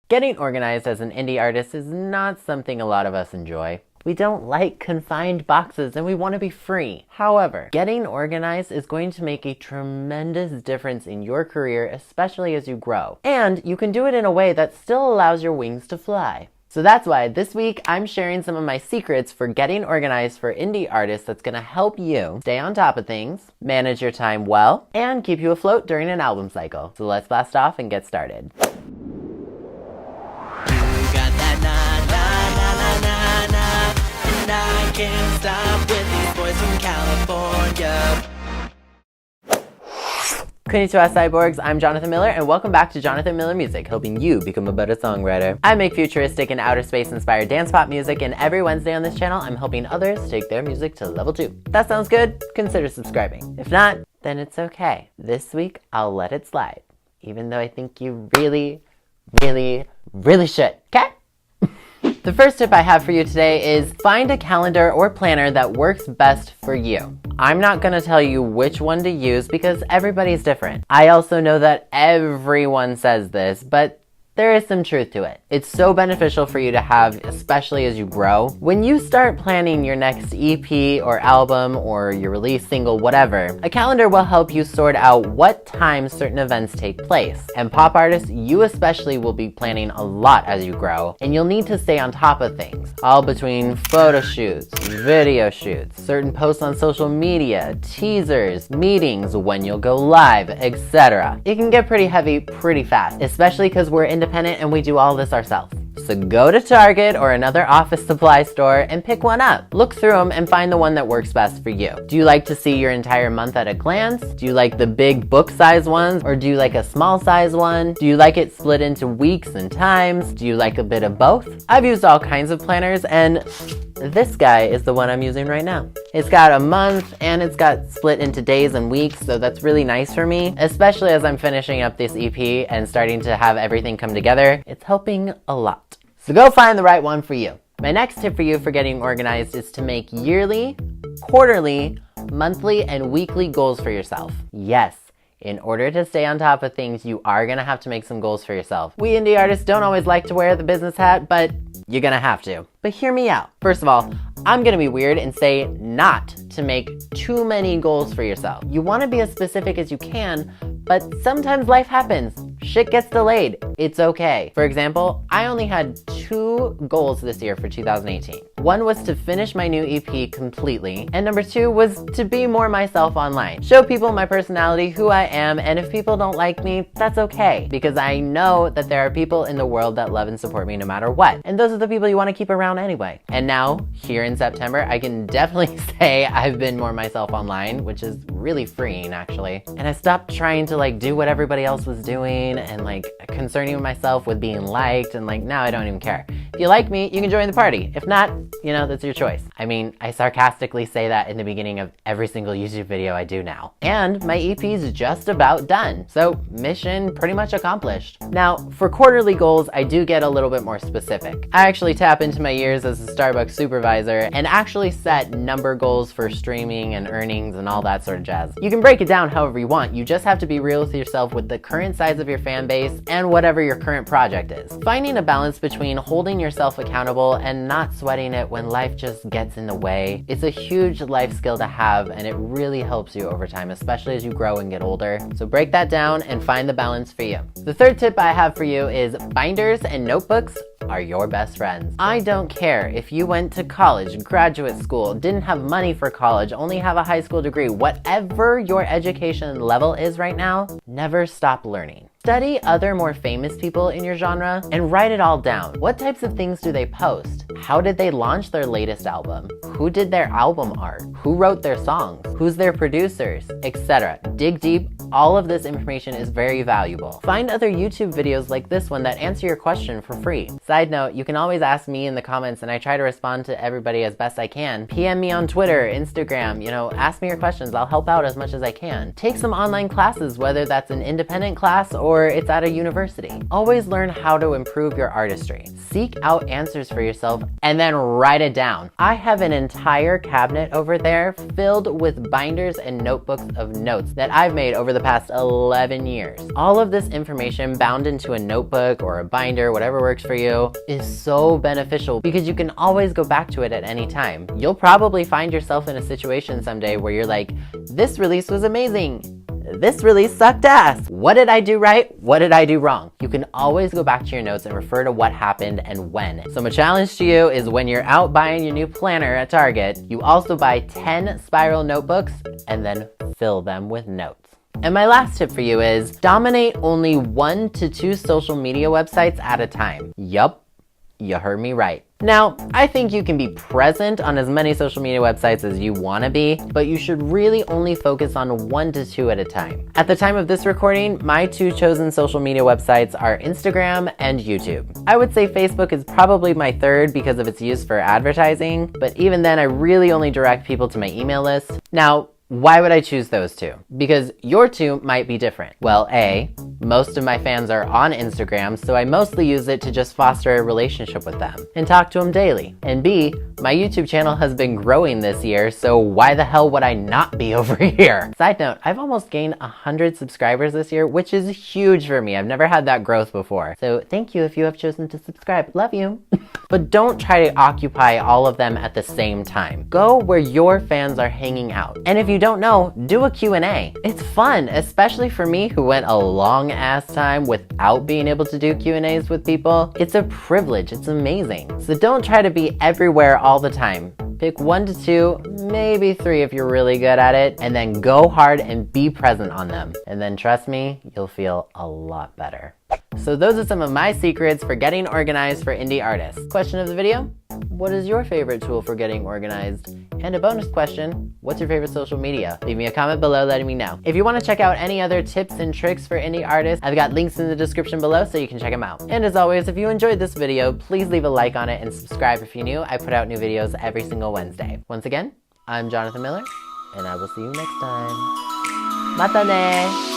Getting organized as an indie artist is not something a lot of us enjoy. We don't like confined boxes and we want to be free. However, getting organized is going to make a tremendous difference in your career, especially as you grow. And you can do it in a way that still allows your wings to fly. So that's why this week I'm sharing some of my secrets for getting organized for indie artists that's going to help you stay on top of things, manage your time well, and keep you afloat during an album cycle. So let's blast off and get started. I can't stop with these boys from California. Konnichiwa, cyborgs. I'm Jonathan Miller, and welcome back to Jonathan Miller Music, helping you become a better songwriter. I make futuristic and outer space-inspired dance pop music, and every Wednesday on this channel, I'm helping others take their music to level 2. If that sounds good, consider subscribing. If not, then it's okay. This week, I'll let it slide, even though I think you really should, okay? The first tip I have for you today is find a calendar or planner that works best for you. I'm not going to tell you which one to use because everybody's different. I also know that everyone says this, but there is some truth to it. It's so beneficial for you to have, especially as you grow. When you start planning your next EP or album or your release single, whatever, a calendar will help you sort out what time certain events take place. And pop artists, you especially will be planning a lot as you grow, and you'll need to stay on top of things. All between photo shoots, video shoots, certain posts on social media, teasers, meetings, when you'll go live, etc. It can get pretty heavy pretty fast, especially because we're independent and we do all this ourselves. So go to Target or another office supply store and pick one up. Look through them and find the one that works best for you. Do you like to see your entire month at a glance? Do you like the big book size ones, or do you like a small size one? Do you like it split into weeks and times? Do you like a bit of both? I've used all kinds of planners, and this guy is the one I'm using right now. It's got a month and it's got split into days and weeks, so that's really nice for me, especially as I'm finishing up this EP and starting to have everything come together. It's helping a lot. So go find the right one for you. My next tip for you for getting organized is to make yearly, quarterly, monthly, and weekly goals for yourself. Yes. In order to stay on top of things, you are going to have to make some goals for yourself. We indie artists don't always like to wear the business hat, but you're going to have to. But hear me out. First of all, I'm going to be weird and say not to make too many goals for yourself. You want to be as specific as you can, but sometimes life happens. Shit gets delayed. It's okay. For example, I only had 2 goals this year for 2018. One was to finish my new EP completely, and number 2 was to be more myself online. Show people my personality, who I am, and if people don't like me, that's okay, because I know that there are people in the world that love and support me no matter what. And those are the people you want to keep around anyway. And now, here in September, I can definitely say I've been more myself online, which is really freeing actually. And I stopped trying to do what everybody else was doing and concerning myself with being liked, and now I don't even care. If you like me, you can join the party. If not, that's your choice. I mean, I sarcastically say that in the beginning of every single YouTube video I do now. And my EP's just about done. So mission pretty much accomplished. Now, for quarterly goals, I do get a little bit more specific. I actually tap into my years as a Starbucks supervisor and actually set number goals for streaming and earnings and all that sort of jazz. You can break it down however you want. You just have to be real with yourself with the current size of your fan base and whatever your current project is. Finding a balance between holding yourself accountable and not sweating it when life just gets in the way. It's a huge life skill to have, and it really helps you over time, especially as you grow and get older. So break that down and find the balance for you. The third tip I have for you is binders and notebooks are your best friends. I don't care if you went to college, graduate school, didn't have money for college, only have a high school degree, whatever your education level is right now, never stop learning. Study other more famous people in your genre and write it all down. What types of things do they post? How did they launch their latest album? Who did their album art? Who wrote their songs? Who's their producers? Etc. Dig deep. All of this information is very valuable. Find other YouTube videos like this one that answer your question for free. Side note, you can always ask me in the comments and I try to respond to everybody as best I can. PM me on Twitter, Instagram, ask me your questions. I'll help out as much as I can. Take some online classes, whether that's an independent class or it's at a university. Always learn how to improve your artistry. Seek out answers for yourself and then write it down. I have an entire cabinet over there filled with binders and notebooks of notes that I've made over the past 11 years. All of this information bound into a notebook or a binder, whatever works for you, is so beneficial because you can always go back to it at any time. You'll probably find yourself in a situation someday where you're like, this release was amazing. This release sucked ass. What did I do right? What did I do wrong? You can always go back to your notes and refer to what happened and when. So my challenge to you is when you're out buying your new planner at Target, you also buy 10 spiral notebooks and then fill them with notes. And my last tip for you is dominate only 1 to 2 social media websites at a time. Yup, you heard me right. Now, I think you can be present on as many social media websites as you want to be, but you should really only focus on 1 to 2 at a time. At the time of this recording, my 2 chosen social media websites are Instagram and YouTube. I would say Facebook is probably my 3rd because of its use for advertising, but even then I really only direct people to my email list. Now, why would I choose those 2? Because your 2 might be different. Well, A, most of my fans are on Instagram, so I mostly use it to just foster a relationship with them and talk to them daily. And B, my YouTube channel has been growing this year, so why the hell would I not be over here? Side note, I've almost gained 100 subscribers this year, which is huge for me. I've never had that growth before. So thank you if you have chosen to subscribe. Love you. But don't try to occupy all of them at the same time. Go where your fans are hanging out. And if you don't know, do a Q&A. It's fun, especially for me who went a long ass time without being able to do Q&As with people. It's a privilege, it's amazing. So don't try to be everywhere all the time. Pick 1 to 2, maybe 3 if you're really good at it, and then go hard and be present on them. And then trust me, you'll feel a lot better. So those are some of my secrets for getting organized for indie artists. Question of the video: what is your favorite tool for getting organized? And a bonus question: what's your favorite social media? Leave me a comment below letting me know. If you want to check out any other tips and tricks for indie artists, I've got links in the description below so you can check them out. And as always, if you enjoyed this video, please leave a like on it and subscribe if you're new. I put out new videos every single Wednesday. Once again, I'm Jonathan Miller, and I will see you next time. Mata ne!